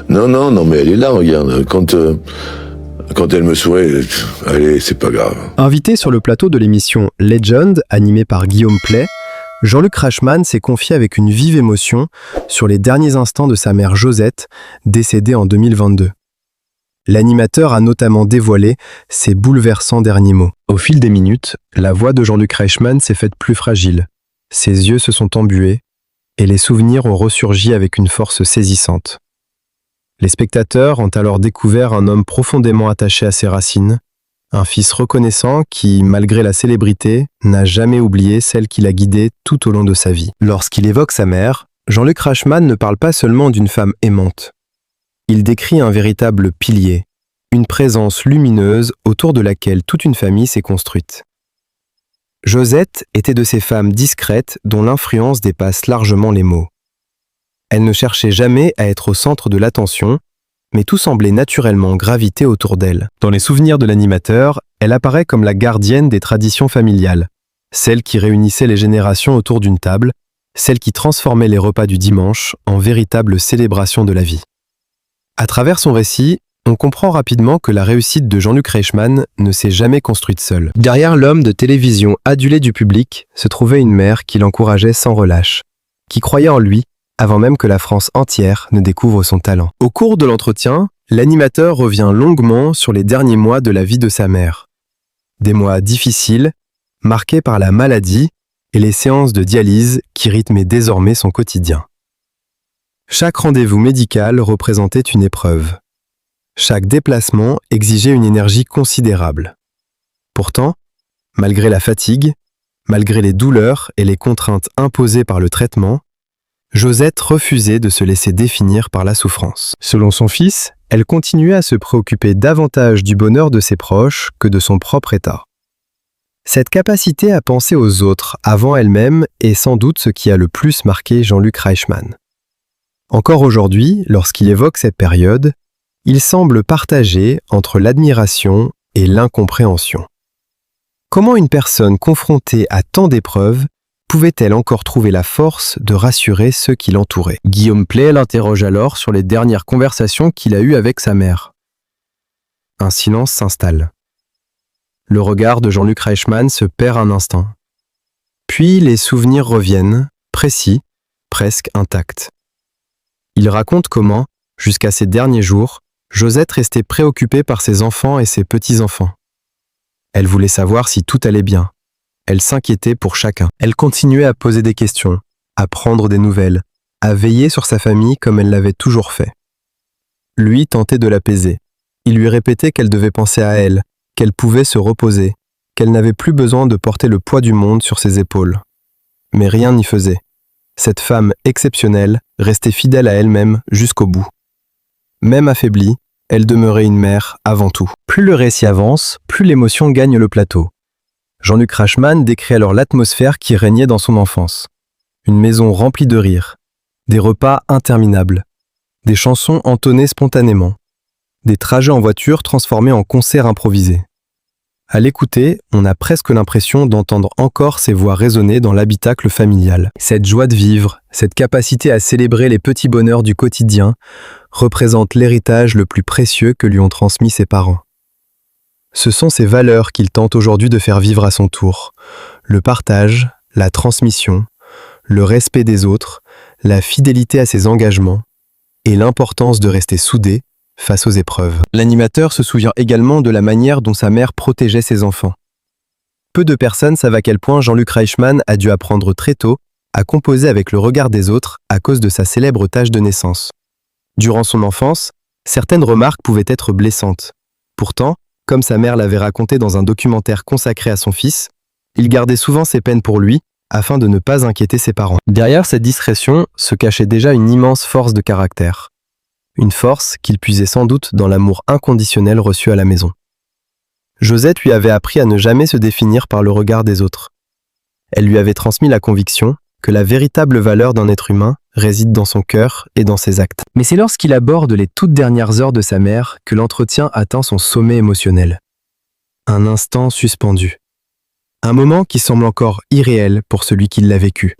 Non, mais elle est là, regarde. Quand elle me sourit, allez, c'est pas grave. Invité sur le plateau de l'émission Legend, animée par Guillaume Pley, Jean-Luc Reichmann s'est confié avec une vive émotion sur les derniers instants de sa mère Josette, décédée en 2022. L'animateur a notamment dévoilé ses bouleversants derniers mots. Au fil des minutes, la voix de Jean-Luc Reichmann s'est faite plus fragile. Ses yeux se sont embués et les souvenirs ont ressurgi avec une force saisissante. Les spectateurs ont alors découvert un homme profondément attaché à ses racines, un fils reconnaissant qui, malgré la célébrité, n'a jamais oublié celle qui l'a guidé tout au long de sa vie. Lorsqu'il évoque sa mère, Jean-Luc Reichmann ne parle pas seulement d'une femme aimante. Il décrit un véritable pilier, une présence lumineuse autour de laquelle toute une famille s'est construite. Josette était de ces femmes discrètes dont l'influence dépasse largement les mots. Elle ne cherchait jamais à être au centre de l'attention, mais tout semblait naturellement graviter autour d'elle. Dans les souvenirs de l'animateur, elle apparaît comme la gardienne des traditions familiales, celle qui réunissait les générations autour d'une table, celle qui transformait les repas du dimanche en véritable célébration de la vie. À travers son récit, on comprend rapidement que la réussite de Jean-Luc Reichmann ne s'est jamais construite seule. Derrière l'homme de télévision adulé du public se trouvait une mère qui l'encourageait sans relâche, qui croyait en lui avant même que la France entière ne découvre son talent. Au cours de l'entretien, l'animateur revient longuement sur les derniers mois de la vie de sa mère. Des mois difficiles, marqués par la maladie et les séances de dialyse qui rythmaient désormais son quotidien. Chaque rendez-vous médical représentait une épreuve. Chaque déplacement exigeait une énergie considérable. Pourtant, malgré la fatigue, malgré les douleurs et les contraintes imposées par le traitement, Josette refusait de se laisser définir par la souffrance. Selon son fils, elle continuait à se préoccuper davantage du bonheur de ses proches que de son propre état. Cette capacité à penser aux autres avant elle-même est sans doute ce qui a le plus marqué Jean-Luc Reichmann. Encore aujourd'hui, lorsqu'il évoque cette période, il semble partagé entre l'admiration et l'incompréhension. Comment une personne confrontée à tant d'épreuves pouvait-elle encore trouver la force de rassurer ceux qui l'entouraient? Guillaume Pley l'interroge alors sur les dernières conversations qu'il a eues avec sa mère. Un silence s'installe. Le regard de Jean-Luc Reichmann se perd un instant. Puis les souvenirs reviennent, précis, presque intacts. Il raconte comment, jusqu'à ces derniers jours, Josette restait préoccupée par ses enfants et ses petits-enfants. Elle voulait savoir si tout allait bien. Elle s'inquiétait pour chacun. Elle continuait à poser des questions, à prendre des nouvelles, à veiller sur sa famille comme elle l'avait toujours fait. Lui tentait de l'apaiser. Il lui répétait qu'elle devait penser à elle, qu'elle pouvait se reposer, qu'elle n'avait plus besoin de porter le poids du monde sur ses épaules. Mais rien n'y faisait. Cette femme exceptionnelle restait fidèle à elle-même jusqu'au bout. Même affaiblie, elle demeurait une mère avant tout. Plus le récit avance, plus l'émotion gagne le plateau. Jean-Luc Reichmann décrit alors l'atmosphère qui régnait dans son enfance. Une maison remplie de rires, des repas interminables, des chansons entonnées spontanément, des trajets en voiture transformés en concerts improvisés. À l'écouter, on a presque l'impression d'entendre encore ces voix résonner dans l'habitacle familial. Cette joie de vivre, cette capacité à célébrer les petits bonheurs du quotidien, représente l'héritage le plus précieux que lui ont transmis ses parents. Ce sont ces valeurs qu'il tente aujourd'hui de faire vivre à son tour. Le partage, la transmission, le respect des autres, la fidélité à ses engagements et l'importance de rester soudé face aux épreuves. L'animateur se souvient également de la manière dont sa mère protégeait ses enfants. Peu de personnes savent à quel point Jean-Luc Reichmann a dû apprendre très tôt à composer avec le regard des autres à cause de sa célèbre tache de naissance. Durant son enfance, certaines remarques pouvaient être blessantes. Pourtant, comme sa mère l'avait raconté dans un documentaire consacré à son fils, il gardait souvent ses peines pour lui afin de ne pas inquiéter ses parents. Derrière cette discrétion se cachait déjà une immense force de caractère. Une force qu'il puisait sans doute dans l'amour inconditionnel reçu à la maison. Josette lui avait appris à ne jamais se définir par le regard des autres. Elle lui avait transmis la conviction que la véritable valeur d'un être humain réside dans son cœur et dans ses actes. Mais c'est lorsqu'il aborde les toutes dernières heures de sa mère que l'entretien atteint son sommet émotionnel. Un instant suspendu. Un moment qui semble encore irréel pour celui qui l'a vécu.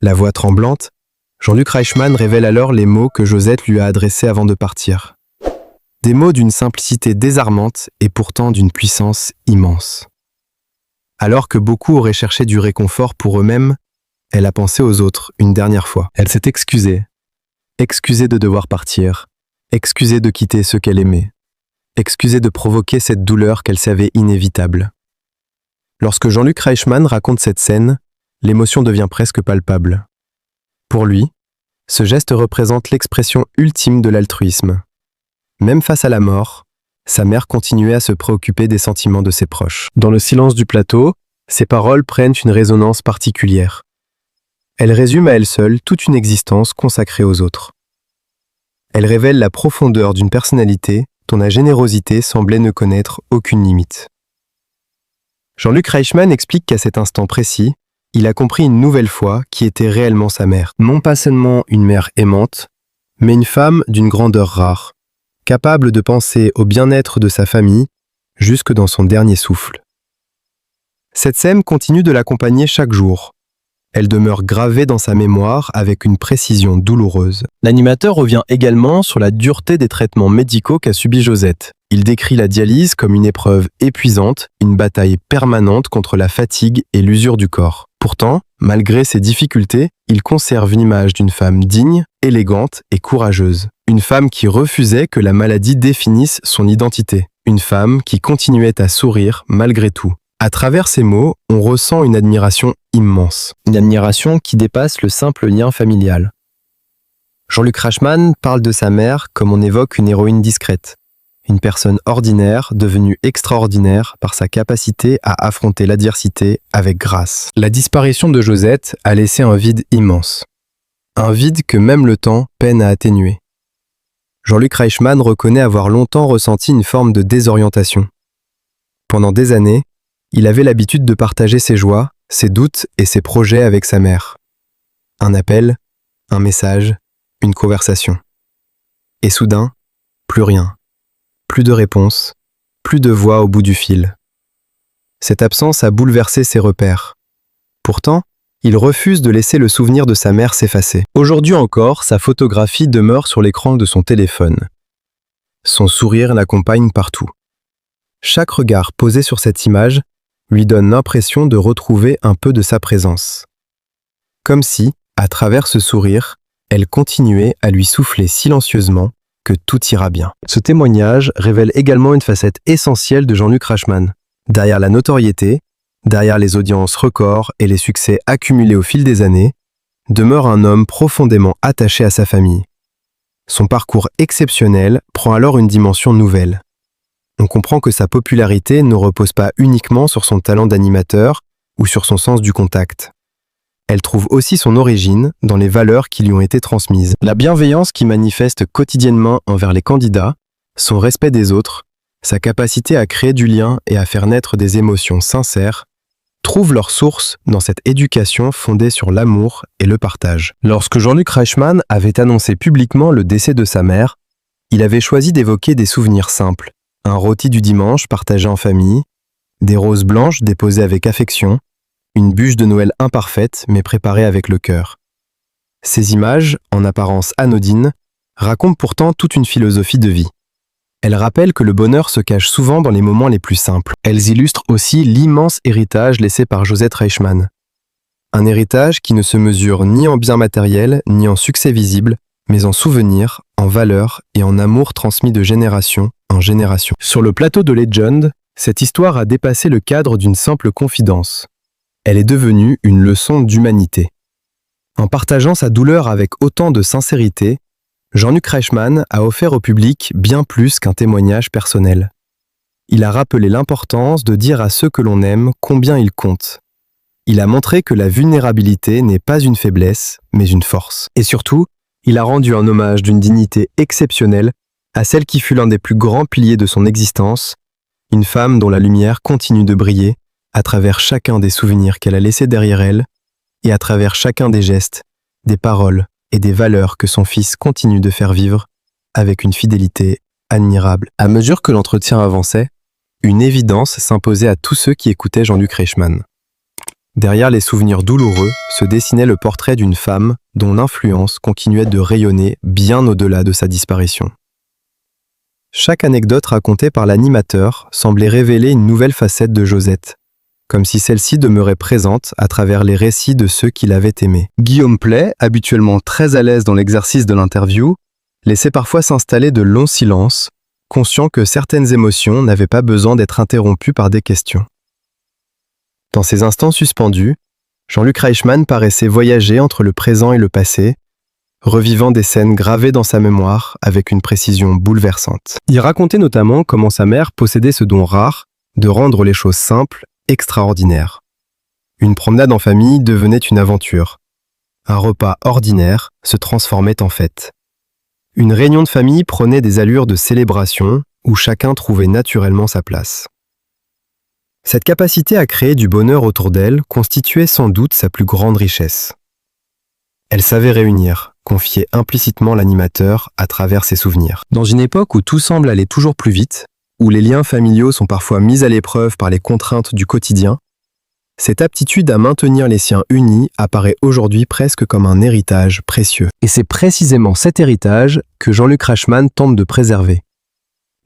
La voix tremblante, Jean-Luc Reichmann révèle alors les mots que Josette lui a adressés avant de partir. Des mots d'une simplicité désarmante et pourtant d'une puissance immense. Alors que beaucoup auraient cherché du réconfort pour eux-mêmes, elle a pensé aux autres une dernière fois. Elle s'est excusée. Excusée de devoir partir. Excusée de quitter ceux qu'elle aimait. Excusée de provoquer cette douleur qu'elle savait inévitable. Lorsque Jean-Luc Reichmann raconte cette scène, l'émotion devient presque palpable. Pour lui, ce geste représente l'expression ultime de l'altruisme. Même face à la mort, sa mère continuait à se préoccuper des sentiments de ses proches. Dans le silence du plateau, ses paroles prennent une résonance particulière. Elles résument à elles seules toute une existence consacrée aux autres. Elles révèlent la profondeur d'une personnalité dont la générosité semblait ne connaître aucune limite. Jean-Luc Reichmann explique qu'à cet instant précis, il a compris une nouvelle fois qui était réellement sa mère. Non pas seulement une mère aimante, mais une femme d'une grandeur rare, capable de penser au bien-être de sa famille jusque dans son dernier souffle. Cette scène continue de l'accompagner chaque jour. Elle demeure gravée dans sa mémoire avec une précision douloureuse. L'animateur revient également sur la dureté des traitements médicaux qu'a subi Josette. Il décrit la dialyse comme une épreuve épuisante, une bataille permanente contre la fatigue et l'usure du corps. Pourtant, malgré ces difficultés, il conserve une image d'une femme digne, élégante et courageuse. Une femme qui refusait que la maladie définisse son identité. Une femme qui continuait à sourire malgré tout. À travers ces mots, on ressent une admiration immense. Une admiration qui dépasse le simple lien familial. Jean-Luc Reichmann parle de sa mère comme on évoque une héroïne discrète. Une personne ordinaire devenue extraordinaire par sa capacité à affronter l'adversité avec grâce. La disparition de Josette a laissé un vide immense. Un vide que même le temps peine à atténuer. Jean-Luc Reichmann reconnaît avoir longtemps ressenti une forme de désorientation. Pendant des années, il avait l'habitude de partager ses joies, ses doutes et ses projets avec sa mère. Un appel, un message, une conversation. Et soudain, plus rien. Plus de réponse, plus de voix au bout du fil. Cette absence a bouleversé ses repères. Pourtant, il refuse de laisser le souvenir de sa mère s'effacer. Aujourd'hui encore, sa photographie demeure sur l'écran de son téléphone. Son sourire l'accompagne partout. Chaque regard posé sur cette image lui donne l'impression de retrouver un peu de sa présence. Comme si, à travers ce sourire, elle continuait à lui souffler silencieusement que tout ira bien. Ce témoignage révèle également une facette essentielle de Jean-Luc Reichmann. Derrière la notoriété, derrière les audiences records et les succès accumulés au fil des années, demeure un homme profondément attaché à sa famille. Son parcours exceptionnel prend alors une dimension nouvelle. On comprend que sa popularité ne repose pas uniquement sur son talent d'animateur ou sur son sens du contact. Elle trouve aussi son origine dans les valeurs qui lui ont été transmises. La bienveillance qu'il manifeste quotidiennement envers les candidats, son respect des autres, sa capacité à créer du lien et à faire naître des émotions sincères, trouvent leur source dans cette éducation fondée sur l'amour et le partage. Lorsque Jean-Luc Reichmann avait annoncé publiquement le décès de sa mère, il avait choisi d'évoquer des souvenirs simples. Un rôti du dimanche partagé en famille, des roses blanches déposées avec affection, une bûche de Noël imparfaite mais préparée avec le cœur. Ces images, en apparence anodines, racontent pourtant toute une philosophie de vie. Elles rappellent que le bonheur se cache souvent dans les moments les plus simples. Elles illustrent aussi l'immense héritage laissé par Josette Reichmann. Un héritage qui ne se mesure ni en biens matériels, ni en succès visible, mais en souvenirs, en valeurs et en amour transmis de génération en génération. Sur le plateau de Legend, cette histoire a dépassé le cadre d'une simple confidence. Elle est devenue une leçon d'humanité. En partageant sa douleur avec autant de sincérité, Jean-Luc Reichmann a offert au public bien plus qu'un témoignage personnel. Il a rappelé l'importance de dire à ceux que l'on aime combien ils comptent. Il a montré que la vulnérabilité n'est pas une faiblesse, mais une force. Et surtout, il a rendu un hommage d'une dignité exceptionnelle à celle qui fut l'un des plus grands piliers de son existence, une femme dont la lumière continue de briller à travers chacun des souvenirs qu'elle a laissés derrière elle et à travers chacun des gestes, des paroles et des valeurs que son fils continue de faire vivre avec une fidélité admirable. À mesure que l'entretien avançait, une évidence s'imposait à tous ceux qui écoutaient Jean-Luc Reichmann. Derrière les souvenirs douloureux se dessinait le portrait d'une femme dont l'influence continuait de rayonner bien au-delà de sa disparition. Chaque anecdote racontée par l'animateur semblait révéler une nouvelle facette de Josette, comme si celle-ci demeurait présente à travers les récits de ceux qui l'avaient aimée. Guillaume Pley, habituellement très à l'aise dans l'exercice de l'interview, laissait parfois s'installer de longs silences, conscient que certaines émotions n'avaient pas besoin d'être interrompues par des questions. Dans ces instants suspendus, Jean-Luc Reichmann paraissait voyager entre le présent et le passé, revivant des scènes gravées dans sa mémoire avec une précision bouleversante. Il racontait notamment comment sa mère possédait ce don rare de rendre les choses simples extraordinaires. Une promenade en famille devenait une aventure. Un repas ordinaire se transformait en fête. Une réunion de famille prenait des allures de célébration où chacun trouvait naturellement sa place. Cette capacité à créer du bonheur autour d'elle constituait sans doute sa plus grande richesse. Elle savait réunir, confiait implicitement l'animateur à travers ses souvenirs. Dans une époque où tout semble aller toujours plus vite, où les liens familiaux sont parfois mis à l'épreuve par les contraintes du quotidien, cette aptitude à maintenir les siens unis apparaît aujourd'hui presque comme un héritage précieux. Et c'est précisément cet héritage que Jean-Luc Reichmann tente de préserver.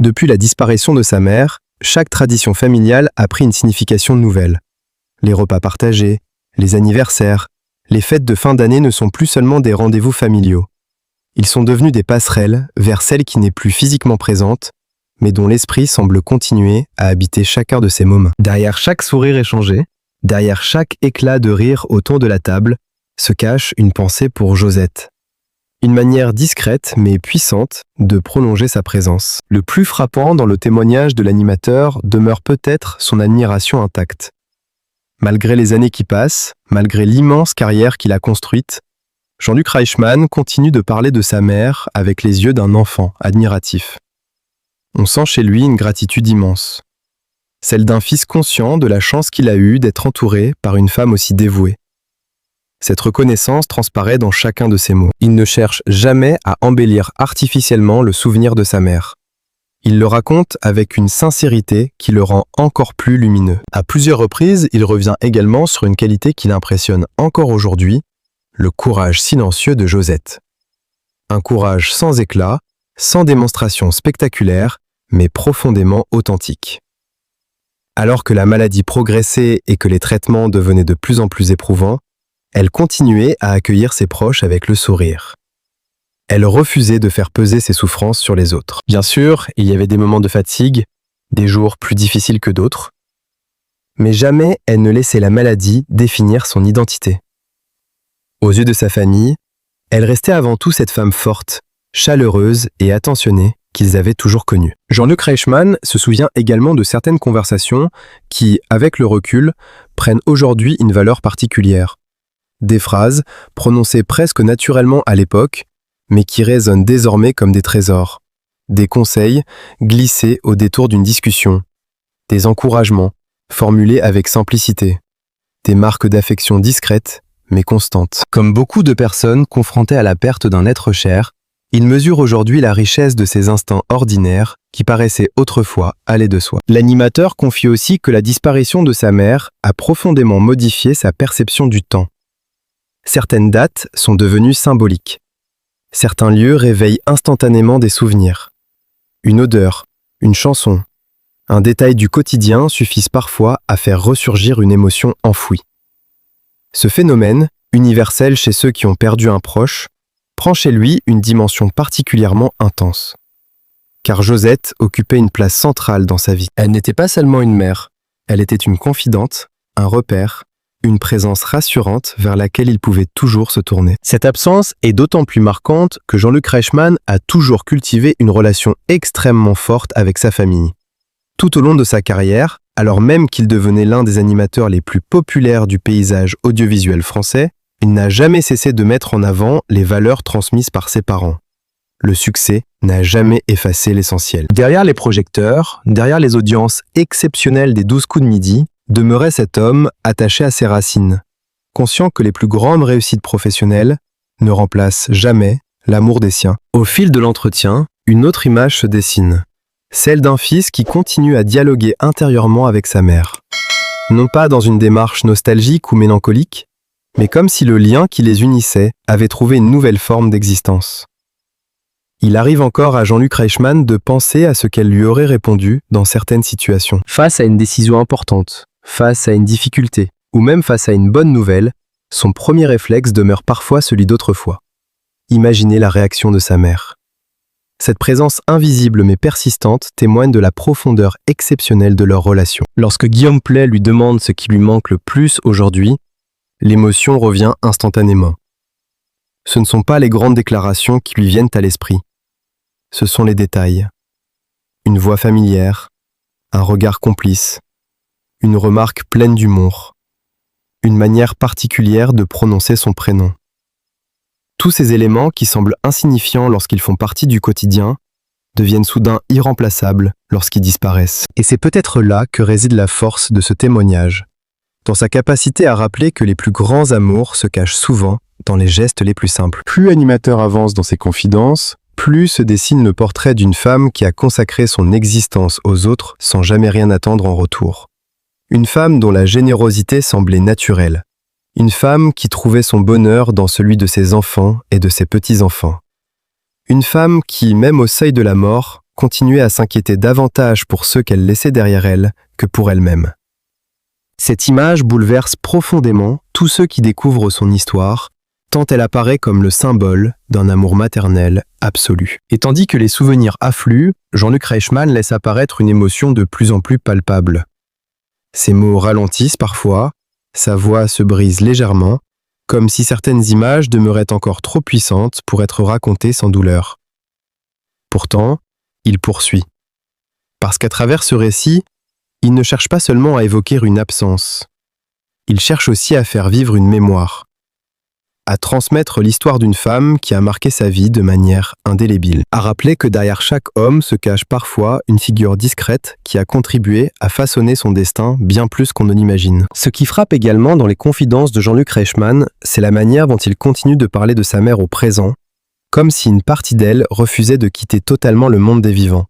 Depuis la disparition de sa mère, chaque tradition familiale a pris une signification nouvelle. Les repas partagés, les anniversaires, les fêtes de fin d'année ne sont plus seulement des rendez-vous familiaux. Ils sont devenus des passerelles vers celle qui n'est plus physiquement présente, mais dont l'esprit semble continuer à habiter chacun de ces moments. Derrière chaque sourire échangé, derrière chaque éclat de rire autour de la table, se cache une pensée pour Josette. Une manière discrète mais puissante de prolonger sa présence. Le plus frappant dans le témoignage de l'animateur demeure peut-être son admiration intacte. Malgré les années qui passent, malgré l'immense carrière qu'il a construite, Jean-Luc Reichmann continue de parler de sa mère avec les yeux d'un enfant admiratif. On sent chez lui une gratitude immense. Celle d'un fils conscient de la chance qu'il a eue d'être entouré par une femme aussi dévouée. Cette reconnaissance transparaît dans chacun de ses mots. Il ne cherche jamais à embellir artificiellement le souvenir de sa mère. Il le raconte avec une sincérité qui le rend encore plus lumineux. À plusieurs reprises, il revient également sur une qualité qui l'impressionne encore aujourd'hui, le courage silencieux de Josette. Un courage sans éclat, sans démonstration spectaculaire, mais profondément authentique. Alors que la maladie progressait et que les traitements devenaient de plus en plus éprouvants, elle continuait à accueillir ses proches avec le sourire. Elle refusait de faire peser ses souffrances sur les autres. Bien sûr, il y avait des moments de fatigue, des jours plus difficiles que d'autres, mais jamais elle ne laissait la maladie définir son identité. Aux yeux de sa famille, elle restait avant tout cette femme forte, chaleureuse et attentionnée qu'ils avaient toujours connue. Jean-Luc Reichmann se souvient également de certaines conversations qui, avec le recul, prennent aujourd'hui une valeur particulière. Des phrases, prononcées presque naturellement à l'époque, mais qui résonnent désormais comme des trésors. Des conseils, glissés au détour d'une discussion. Des encouragements, formulés avec simplicité. Des marques d'affection discrètes, mais constantes. Comme beaucoup de personnes confrontées à la perte d'un être cher, il mesure aujourd'hui la richesse de ces instants ordinaires qui paraissaient autrefois aller de soi. L'animateur confie aussi que la disparition de sa mère a profondément modifié sa perception du temps. Certaines dates sont devenues symboliques. Certains lieux réveillent instantanément des souvenirs. Une odeur, une chanson, un détail du quotidien suffisent parfois à faire ressurgir une émotion enfouie. Ce phénomène, universel chez ceux qui ont perdu un proche, prend chez lui une dimension particulièrement intense. Car Josette occupait une place centrale dans sa vie. Elle n'était pas seulement une mère, elle était une confidente, un repère, une présence rassurante vers laquelle il pouvait toujours se tourner. Cette absence est d'autant plus marquante que Jean-Luc Reichmann a toujours cultivé une relation extrêmement forte avec sa famille. Tout au long de sa carrière, alors même qu'il devenait l'un des animateurs les plus populaires du paysage audiovisuel français, il n'a jamais cessé de mettre en avant les valeurs transmises par ses parents. Le succès n'a jamais effacé l'essentiel. Derrière les projecteurs, derrière les audiences exceptionnelles des 12 coups de midi, demeurait cet homme attaché à ses racines, conscient que les plus grandes réussites professionnelles ne remplacent jamais l'amour des siens. Au fil de l'entretien, une autre image se dessine, celle d'un fils qui continue à dialoguer intérieurement avec sa mère. Non pas dans une démarche nostalgique ou mélancolique, mais comme si le lien qui les unissait avait trouvé une nouvelle forme d'existence. Il arrive encore à Jean-Luc Reichmann de penser à ce qu'elle lui aurait répondu dans certaines situations. Face à une décision importante, face à une difficulté, ou même face à une bonne nouvelle, son premier réflexe demeure parfois celui d'autrefois. Imaginer la réaction de sa mère. Cette présence invisible mais persistante témoigne de la profondeur exceptionnelle de leur relation. Lorsque Guillaume Pley lui demande ce qui lui manque le plus aujourd'hui, l'émotion revient instantanément. Ce ne sont pas les grandes déclarations qui lui viennent à l'esprit. Ce sont les détails. Une voix familière, un regard complice, une remarque pleine d'humour, une manière particulière de prononcer son prénom. Tous ces éléments qui semblent insignifiants lorsqu'ils font partie du quotidien deviennent soudain irremplaçables lorsqu'ils disparaissent. Et c'est peut-être là que réside la force de ce témoignage, dans sa capacité à rappeler que les plus grands amours se cachent souvent dans les gestes les plus simples. Plus l'animateur avance dans ses confidences, plus se dessine le portrait d'une femme qui a consacré son existence aux autres sans jamais rien attendre en retour. Une femme dont la générosité semblait naturelle. Une femme qui trouvait son bonheur dans celui de ses enfants et de ses petits-enfants. Une femme qui, même au seuil de la mort, continuait à s'inquiéter davantage pour ceux qu'elle laissait derrière elle que pour elle-même. Cette image bouleverse profondément tous ceux qui découvrent son histoire, tant elle apparaît comme le symbole d'un amour maternel absolu. Et tandis que les souvenirs affluent, Jean-Luc Reichmann laisse apparaître une émotion de plus en plus palpable. Ses mots ralentissent parfois, sa voix se brise légèrement, comme si certaines images demeuraient encore trop puissantes pour être racontées sans douleur. Pourtant, il poursuit. Parce qu'à travers ce récit, il ne cherche pas seulement à évoquer une absence. Il cherche aussi à faire vivre une mémoire, à transmettre l'histoire d'une femme qui a marqué sa vie de manière indélébile, à rappeler que derrière chaque homme se cache parfois une figure discrète qui a contribué à façonner son destin bien plus qu'on ne l'imagine. Ce qui frappe également dans les confidences de Jean-Luc Reichmann, c'est la manière dont il continue de parler de sa mère au présent, comme si une partie d'elle refusait de quitter totalement le monde des vivants.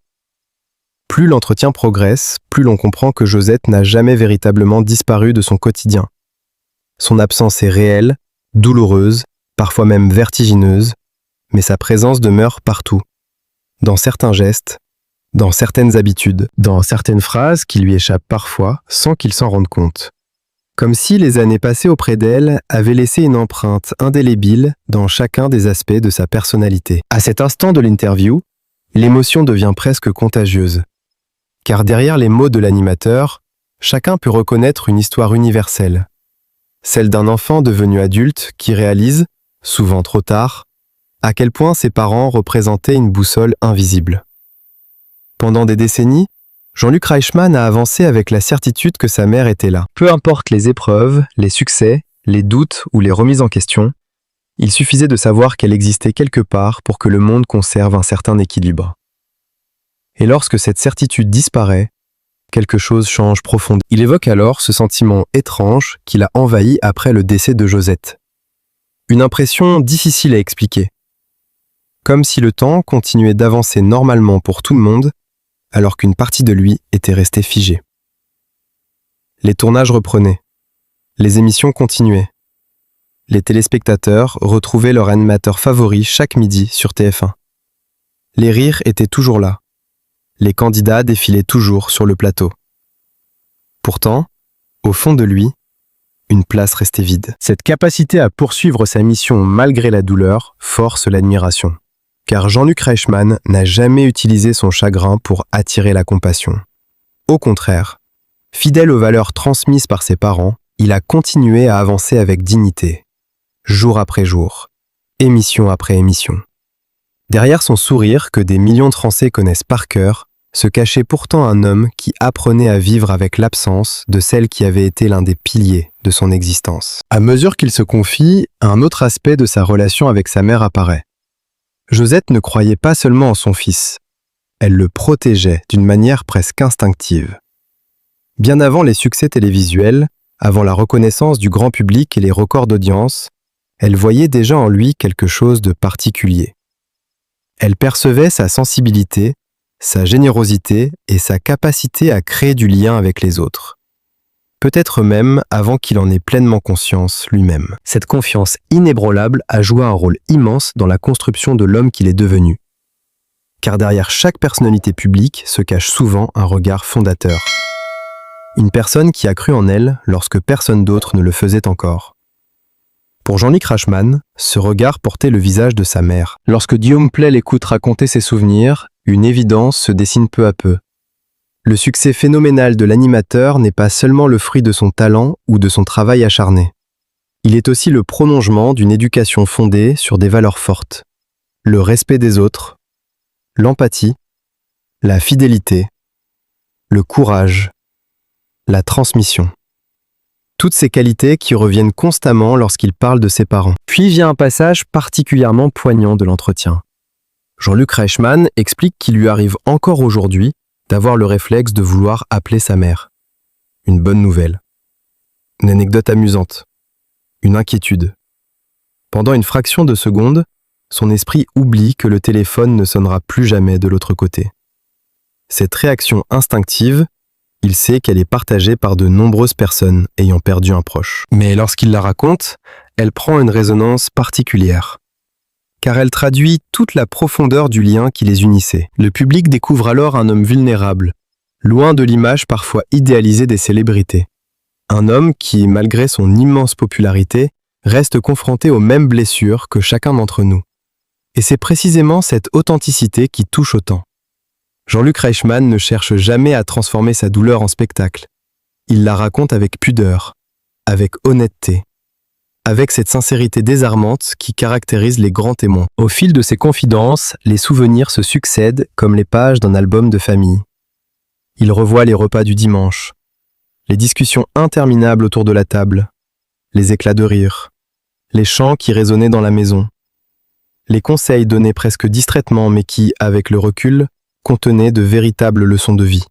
Plus l'entretien progresse, plus l'on comprend que Josette n'a jamais véritablement disparu de son quotidien. Son absence est réelle, douloureuse, parfois même vertigineuse, mais sa présence demeure partout, dans certains gestes, dans certaines habitudes, dans certaines phrases qui lui échappent parfois sans qu'il s'en rende compte. Comme si les années passées auprès d'elle avaient laissé une empreinte indélébile dans chacun des aspects de sa personnalité. À cet instant de l'interview, l'émotion devient presque contagieuse, car derrière les mots de l'animateur, chacun peut reconnaître une histoire universelle. Celle d'un enfant devenu adulte qui réalise, souvent trop tard, à quel point ses parents représentaient une boussole invisible. Pendant des décennies, Jean-Luc Reichmann a avancé avec la certitude que sa mère était là. Peu importe les épreuves, les succès, les doutes ou les remises en question, il suffisait de savoir qu'elle existait quelque part pour que le monde conserve un certain équilibre. Et lorsque cette certitude disparaît, quelque chose change profondément. Il évoque alors ce sentiment étrange qui l'a envahi après le décès de Josette. Une impression difficile à expliquer. Comme si le temps continuait d'avancer normalement pour tout le monde, alors qu'une partie de lui était restée figée. Les tournages reprenaient. Les émissions continuaient. Les téléspectateurs retrouvaient leur animateur favori chaque midi sur TF1. Les rires étaient toujours là. Les candidats défilaient toujours sur le plateau. Pourtant, au fond de lui, une place restait vide. Cette capacité à poursuivre sa mission malgré la douleur force l'admiration. Car Jean-Luc Reichmann n'a jamais utilisé son chagrin pour attirer la compassion. Au contraire, fidèle aux valeurs transmises par ses parents, il a continué à avancer avec dignité, jour après jour, émission après émission. Derrière son sourire que des millions de Français connaissent par cœur, se cachait pourtant un homme qui apprenait à vivre avec l'absence de celle qui avait été l'un des piliers de son existence. À mesure qu'il se confie, un autre aspect de sa relation avec sa mère apparaît. Josette ne croyait pas seulement en son fils, elle le protégeait d'une manière presque instinctive. Bien avant les succès télévisuels, avant la reconnaissance du grand public et les records d'audience, elle voyait déjà en lui quelque chose de particulier. Elle percevait sa sensibilité, sa générosité et sa capacité à créer du lien avec les autres. peut-être même avant qu'il en ait pleinement conscience lui-même. Cette confiance inébranlable a joué un rôle immense dans la construction de l'homme qu'il est devenu. Car derrière chaque personnalité publique se cache souvent un regard fondateur. Une personne qui a cru en elle lorsque personne d'autre ne le faisait encore. Pour Jean-Luc Reichmann, ce regard portait le visage de sa mère. Lorsque Guillaume Pley l'écoute raconter ses souvenirs, une évidence se dessine peu à peu. Le succès phénoménal de l'animateur n'est pas seulement le fruit de son talent ou de son travail acharné. Il est aussi le prolongement d'une éducation fondée sur des valeurs fortes. Le respect des autres, l'empathie, la fidélité, le courage, la transmission. Toutes ces qualités qui reviennent constamment lorsqu'il parle de ses parents. Puis vient un passage particulièrement poignant de l'entretien. Jean-Luc Reichmann explique qu'il lui arrive encore aujourd'hui d'avoir le réflexe de vouloir appeler sa mère. Une bonne nouvelle. Une anecdote amusante. Une inquiétude. Pendant une fraction de seconde, son esprit oublie que le téléphone ne sonnera plus jamais de l'autre côté. Cette réaction instinctive, il sait qu'elle est partagée par de nombreuses personnes ayant perdu un proche. Mais lorsqu'il la raconte, elle prend une résonance particulière. Car elle traduit toute la profondeur du lien qui les unissait. Le public découvre alors un homme vulnérable, loin de l'image parfois idéalisée des célébrités. Un homme qui, malgré son immense popularité, reste confronté aux mêmes blessures que chacun d'entre nous. Et c'est précisément cette authenticité qui touche autant. Jean-Luc Reichmann ne cherche jamais à transformer sa douleur en spectacle. Il la raconte avec pudeur, avec honnêteté, avec cette sincérité désarmante qui caractérise les grands témoins. Au fil de ses confidences, les souvenirs se succèdent comme les pages d'un album de famille. Il revoit les repas du dimanche, les discussions interminables autour de la table, les éclats de rire, les chants qui résonnaient dans la maison, les conseils donnés presque distraitement mais qui, avec le recul, contenaient de véritables leçons de vie.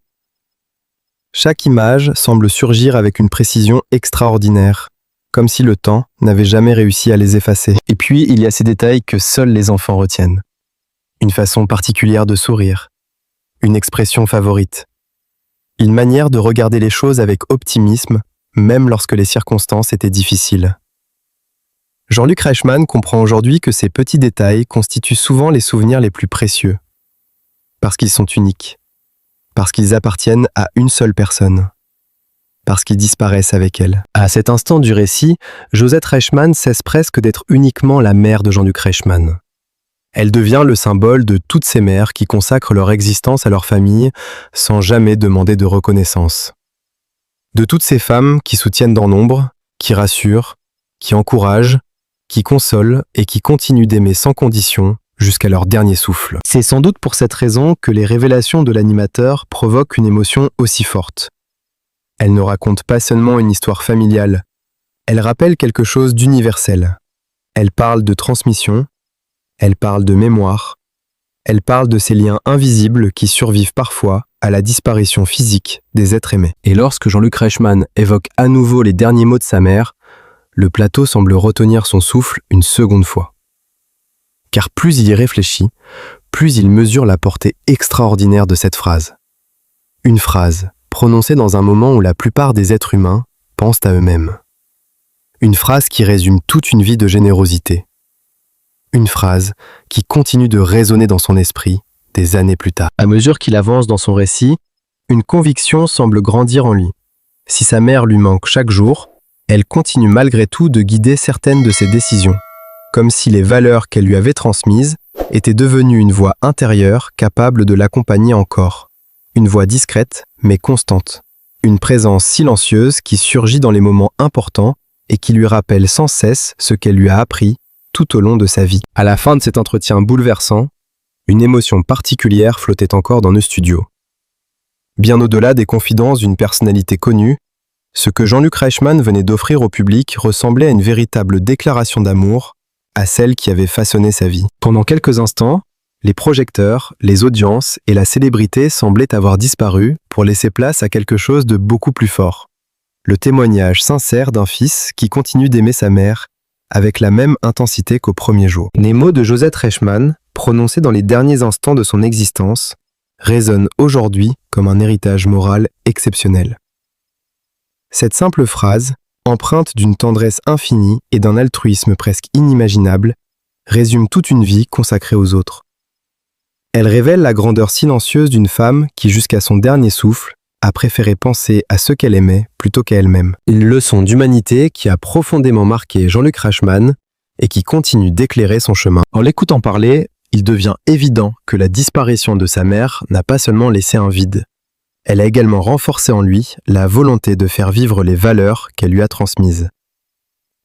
Chaque image semble surgir avec une précision extraordinaire, comme si le temps n'avait jamais réussi à les effacer. Et puis, il y a ces détails que seuls les enfants retiennent. Une façon particulière de sourire, une expression favorite, une manière de regarder les choses avec optimisme, même lorsque les circonstances étaient difficiles. Jean-Luc Reichmann comprend aujourd'hui que ces petits détails constituent souvent les souvenirs les plus précieux, parce qu'ils sont uniques, parce qu'ils appartiennent à une seule personne, parce qu'ils disparaissent avec elle. À cet instant du récit, Josette Reichmann cesse presque d'être uniquement la mère de Jean-Luc Reichmann. Elle devient le symbole de toutes ces mères qui consacrent leur existence à leur famille sans jamais demander de reconnaissance. De toutes ces femmes qui soutiennent dans l'ombre, qui rassurent, qui encouragent, qui consolent et qui continuent d'aimer sans condition jusqu'à leur dernier souffle. C'est sans doute pour cette raison que les révélations de l'animateur provoquent une émotion aussi forte. Elles ne racontent pas seulement une histoire familiale, elles rappellent quelque chose d'universel. Elles parlent de transmission, elles parlent de mémoire, elles parlent de ces liens invisibles qui survivent parfois à la disparition physique des êtres aimés. Et lorsque Jean-Luc Reichmann évoque à nouveau les derniers mots de sa mère, le plateau semble retenir son souffle une seconde fois. Car plus il y réfléchit, plus il mesure la portée extraordinaire de cette phrase. Une phrase prononcée dans un moment où la plupart des êtres humains pensent à eux-mêmes. Une phrase qui résume toute une vie de générosité. Une phrase qui continue de résonner dans son esprit des années plus tard. À mesure qu'il avance dans son récit, une conviction semble grandir en lui. Si sa mère lui manque chaque jour, elle continue malgré tout de guider certaines de ses décisions, comme si les valeurs qu'elle lui avait transmises étaient devenues une voix intérieure capable de l'accompagner encore. Une voix discrète mais constante. Une présence silencieuse qui surgit dans les moments importants et qui lui rappelle sans cesse ce qu'elle lui a appris tout au long de sa vie. À la fin de cet entretien bouleversant, une émotion particulière flottait encore dans nos studios. Bien au-delà des confidences d'une personnalité connue, ce que Jean-Luc Reichmann venait d'offrir au public ressemblait à une véritable déclaration d'amour à celle qui avait façonné sa vie. Pendant quelques instants, les projecteurs, les audiences et la célébrité semblaient avoir disparu pour laisser place à quelque chose de beaucoup plus fort. Le témoignage sincère d'un fils qui continue d'aimer sa mère avec la même intensité qu'au premier jour. Les mots de Josette Reichmann, prononcés dans les derniers instants de son existence, résonnent aujourd'hui comme un héritage moral exceptionnel. Cette simple phrase, empreinte d'une tendresse infinie et d'un altruisme presque inimaginable, résume toute une vie consacrée aux autres. Elle révèle la grandeur silencieuse d'une femme qui, jusqu'à son dernier souffle, a préféré penser à ceux qu'elle aimait plutôt qu'à elle-même. Une leçon d'humanité qui a profondément marqué Jean-Luc Reichmann et qui continue d'éclairer son chemin. En l'écoutant parler, il devient évident que la disparition de sa mère n'a pas seulement laissé un vide. Elle a également renforcé en lui la volonté de faire vivre les valeurs qu'elle lui a transmises.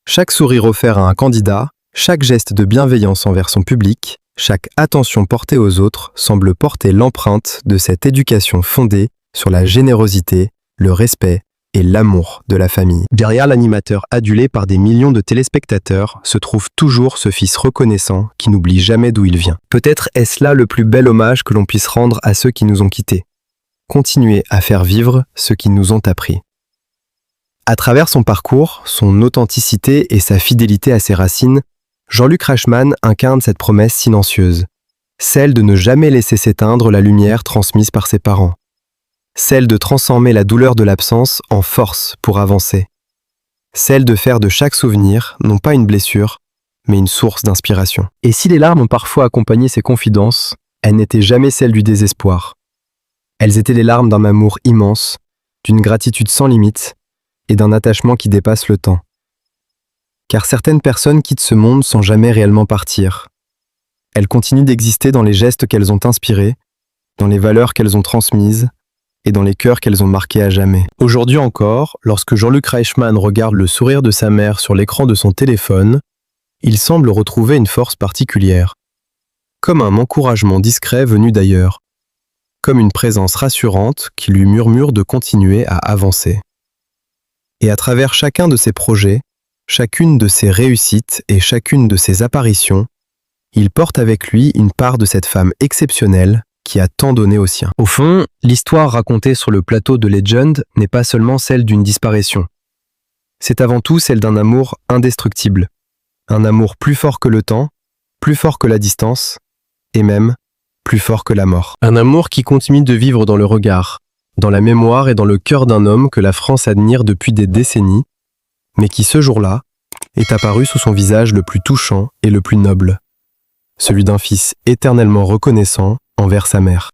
Chaque sourire offert à un candidat, chaque geste de bienveillance envers son public, chaque attention portée aux autres semble porter l'empreinte de cette éducation fondée sur la générosité, le respect et l'amour de la famille. Derrière l'animateur adulé par des millions de téléspectateurs se trouve toujours ce fils reconnaissant qui n'oublie jamais d'où il vient. Peut-être est-ce là le plus bel hommage que l'on puisse rendre à ceux qui nous ont quittés. Continuer à faire vivre ce qu'ils nous ont appris. À travers son parcours, son authenticité et sa fidélité à ses racines, Jean-Luc Reichmann incarne cette promesse silencieuse, celle de ne jamais laisser s'éteindre la lumière transmise par ses parents, celle de transformer la douleur de l'absence en force pour avancer, celle de faire de chaque souvenir non pas une blessure, mais une source d'inspiration. Et si les larmes ont parfois accompagné ses confidences, elles n'étaient jamais celles du désespoir. Elles étaient les larmes d'un amour immense, d'une gratitude sans limite et d'un attachement qui dépasse le temps. Car certaines personnes quittent ce monde sans jamais réellement partir. Elles continuent d'exister dans les gestes qu'elles ont inspirés, dans les valeurs qu'elles ont transmises et dans les cœurs qu'elles ont marqués à jamais. Aujourd'hui encore, lorsque Jean-Luc Reichmann regarde le sourire de sa mère sur l'écran de son téléphone, il semble retrouver une force particulière, comme un encouragement discret venu d'ailleurs, comme une présence rassurante qui lui murmure de continuer à avancer. Et à travers chacun de ses projets, chacune de ses réussites et chacune de ses apparitions, il porte avec lui une part de cette femme exceptionnelle qui a tant donné aux siens. Au fond, l'histoire racontée sur le plateau de Legend n'est pas seulement celle d'une disparition. C'est avant tout celle d'un amour indestructible. Un amour plus fort que le temps, plus fort que la distance, et même plus fort que la mort. Un amour qui continue de vivre dans le regard, dans la mémoire et dans le cœur d'un homme que la France admire depuis des décennies, mais qui ce jour-là est apparu sous son visage le plus touchant et le plus noble, celui d'un fils éternellement reconnaissant envers sa mère.